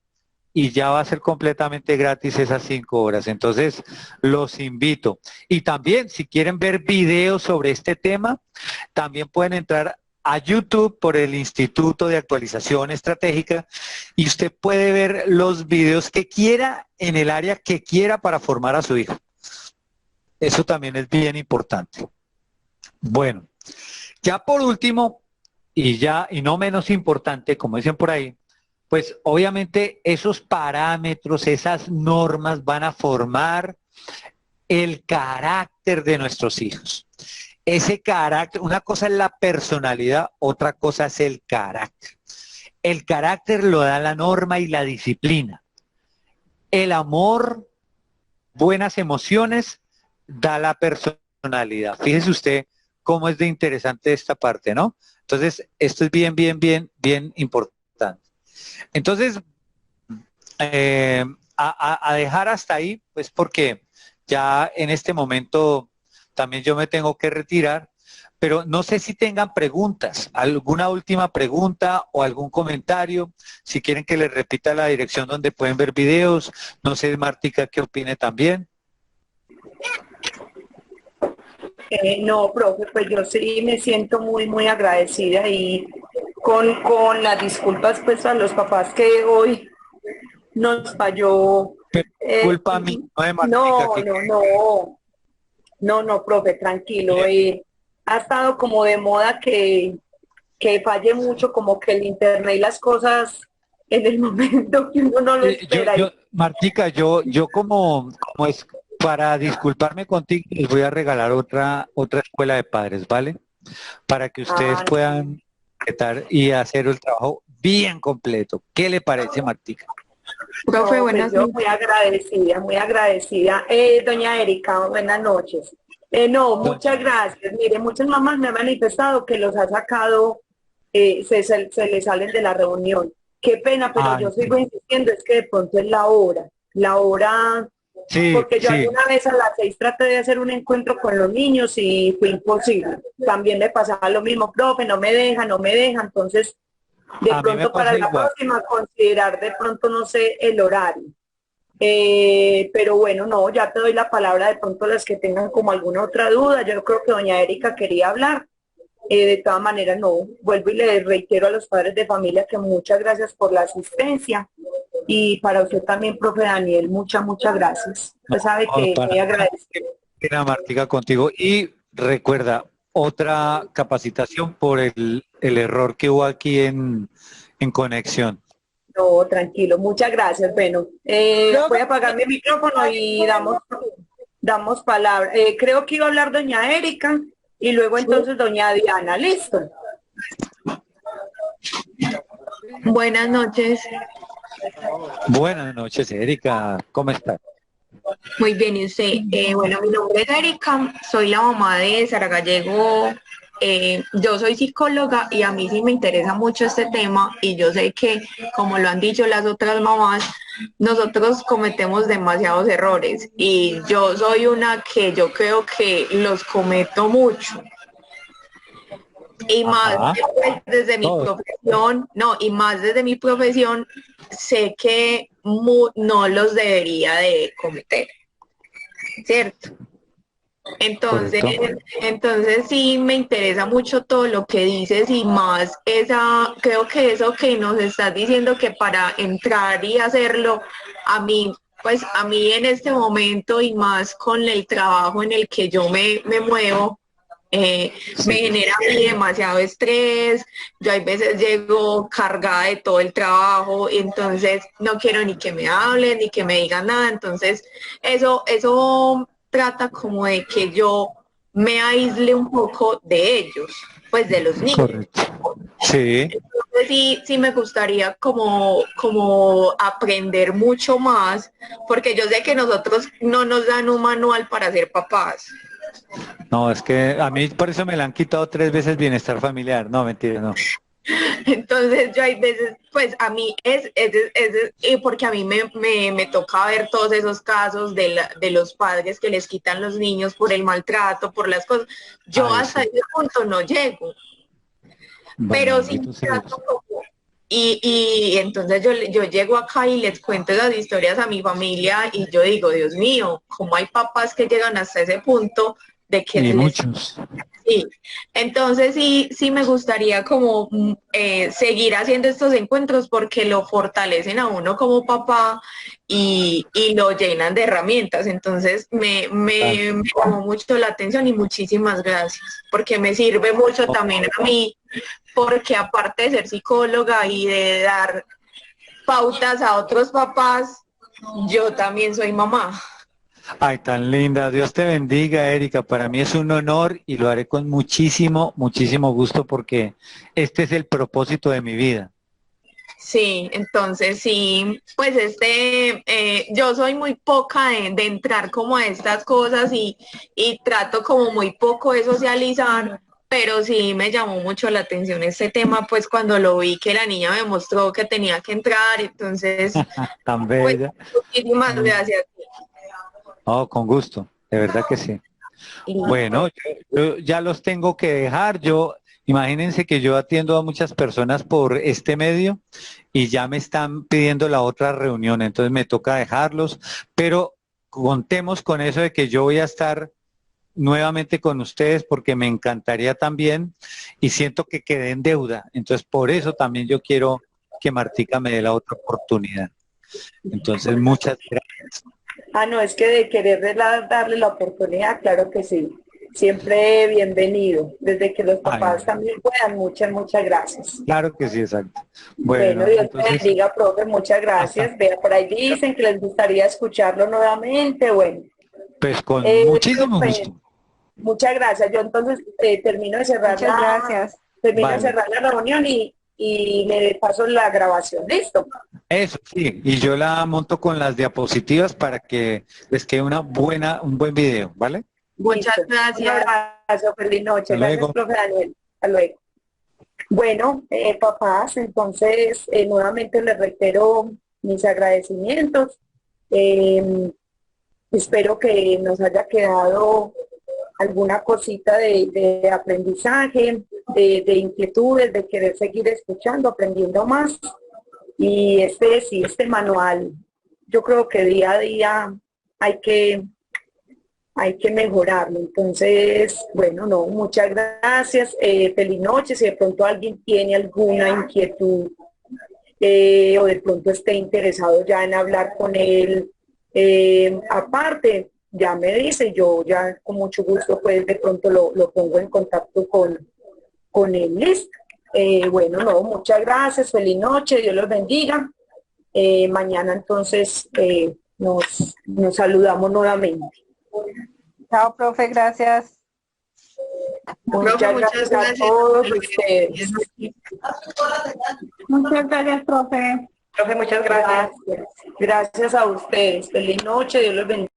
y ya va a ser completamente gratis esas 5 horas. Entonces, los invito. Y también, si quieren ver videos sobre este tema, también pueden entrar a YouTube por el Instituto de Actualización Estratégica y usted puede ver los videos que quiera en el área que quiera para formar a su hijo. Eso también es bien importante. Bueno, ya por último, y no menos importante, como dicen por ahí, pues obviamente esos parámetros, esas normas van a formar el carácter de nuestros hijos. Ese carácter, una cosa es la personalidad, otra cosa es el carácter. El carácter lo da la norma y la disciplina. El amor, buenas emociones, da la personalidad. Fíjese usted cómo es de interesante esta parte, ¿no? Entonces, esto es bien importante. Entonces, a dejar hasta ahí, pues porque ya en este momento también yo me tengo que retirar, pero no sé si tengan preguntas, alguna última pregunta o algún comentario, si quieren que les repita la dirección donde pueden ver videos, no sé, Martica, ¿qué opine también? No, profe, pues yo sí me siento muy, muy agradecida y con las disculpas pues a los papás que hoy nos falló. Pero eh, culpa mía, no de Martica, no, no, no, no, profe, tranquilo. Ha estado como de moda que falle mucho, como que el internet y las cosas en el momento que uno no lo espera. Martica, yo como es para disculparme contigo, les voy a regalar otra escuela de padres, ¿vale? Para que ustedes Ah, puedan completar y hacer el trabajo bien completo. ¿Qué le parece, Martica? Profe, no, pues buenas yo noches. muy agradecida, muy agradecida. Doña Erika, buenas noches. No, muchas gracias. Mire, muchas mamás me han manifestado que los ha sacado, se les salen de la reunión. Qué pena, pero Ay, yo sigo insistiendo, es que de pronto es la hora, sí, porque yo sí. alguna vez a las 6 traté de hacer un encuentro con los niños y fue imposible. También me pasaba lo mismo, profe, no me deja, entonces de A mí me pronto para pasa la igual. próxima considerar de pronto, no sé, el horario. Pero bueno, no, ya te doy la palabra de pronto las que tengan como alguna otra duda. Yo creo que doña Erika quería hablar. De todas maneras, no, vuelvo y le reitero a los padres de familia que muchas gracias por la asistencia. Y para usted también, profe Daniel, muchas gracias. No, Usted sabe que para muy agradecido. pena, Martica, contigo. Y recuerda, otra capacitación por el error que hubo aquí en conexión. No, tranquilo, muchas gracias. Bueno, voy a apagar mi micrófono y damos palabra. Creo que iba a hablar doña Erika y luego entonces doña Diana. ¿Listo? Buenas noches. Buenas noches, Erika. ¿Cómo estás? Muy bien, ¿y usted? Bueno, mi nombre es Erika, soy la mamá de Sara Gallego. Yo soy psicóloga y a mí sí me interesa mucho este tema y yo sé que, como lo han dicho las otras mamás, nosotros cometemos demasiados errores y yo soy una que yo creo que los cometo mucho. Y más Ajá. desde mi Todos. profesión, no, y más desde mi profesión, sé que no los debería de cometer, ¿cierto? Entonces, Correcto. entonces sí me interesa mucho todo lo que dices y más creo que eso que nos estás diciendo que para entrar y hacerlo, a mí, pues a mí en este momento y más con el trabajo en el que yo me muevo, me Sí. genera a mí demasiado estrés, yo hay veces llego cargada de todo el trabajo y entonces no quiero ni que me hablen ni que me digan nada, entonces eso trata como de que yo me aísle un poco de ellos, pues de los niños. Correcto. Sí. Entonces sí me gustaría como aprender mucho más, porque yo sé que nosotros no nos dan un manual para ser papás. No, es que a mí por eso me la han quitado 3 veces bienestar familiar. No, mentira, no. Entonces yo hay veces, pues a mí porque a mí me toca ver todos esos casos de los padres que les quitan los niños por el maltrato, por las cosas. Yo Ay, hasta sí. ese punto no llego, Bueno, pero sí bendito sea trato Dios. y entonces yo llego acá y les cuento las historias a mi familia y yo digo, Dios mío, ¿cómo hay papás que llegan hasta ese punto de que Y les... muchos. Sí, entonces sí me gustaría como seguir haciendo estos encuentros porque lo fortalecen a uno como papá y lo llenan de herramientas. Entonces Total. me llamó mucho la atención y muchísimas gracias porque me sirve mucho también a mí porque aparte de ser psicóloga y de dar pautas a otros papás, yo también soy mamá. Ay, tan linda. Dios te bendiga, Erika. Para mí es un honor y lo haré con muchísimo gusto porque este es el propósito de mi vida. Sí, entonces sí, pues yo soy muy poca de entrar como a estas cosas y trato como muy poco de socializar, pero sí me llamó mucho la atención este tema, pues cuando lo vi que la niña me mostró que tenía que entrar, entonces, Tan pues bella. muchísimas Mm. gracias. Oh, con gusto. De verdad que sí. Listo. Bueno, yo ya los tengo que dejar. Imagínense que yo atiendo a muchas personas por este medio y ya me están pidiendo la otra reunión, entonces me toca dejarlos, pero contemos con eso de que yo voy a estar nuevamente con ustedes porque me encantaría también y siento que quedé en deuda. Entonces, por eso también yo quiero que Martica me dé la otra oportunidad. Entonces, muchas gracias. Ah, no, es que de querer darle la oportunidad, claro que sí. Siempre bienvenido. Desde que los papás Ay, también puedan, muchas gracias. claro que sí, exacto. Bueno, Bueno, Dios te entonces, bendiga, profe, muchas hasta, gracias. Vea, por ahí dicen que les gustaría escucharlo nuevamente. Bueno, pues con muchísimo profe, gusto. muchas gracias. Yo entonces Muchas gracias. termino de Vale. cerrar la reunión y le paso la grabación. ¿Listo? Eso sí, y yo la monto con las diapositivas para que les quede un buen video, ¿vale? Muchas Listo. Un gracias. abrazo, feliz noche. Hasta Gracias, luego. profe Daniel. Hasta luego. Bueno, papás, entonces nuevamente les reitero mis agradecimientos. Espero que nos haya quedado alguna cosita de aprendizaje, de inquietudes, de querer seguir escuchando, aprendiendo más. Y este manual, yo creo que día a día hay que mejorarlo. Entonces, bueno, no, muchas gracias. Feliz noche. Si de pronto alguien tiene alguna inquietud o de pronto esté interesado ya en hablar con él, aparte, ya me dice, yo ya con mucho gusto pues de pronto lo pongo en contacto con él. ¿Listo? Bueno, no, muchas gracias. Feliz noche. Dios los bendiga. Mañana entonces nos saludamos nuevamente. Chao, profe, gracias. Muchas gracias a todos ustedes. Muchas gracias, profe. Profe, muchas gracias. Gracias a ustedes. Feliz noche. Dios los bendiga.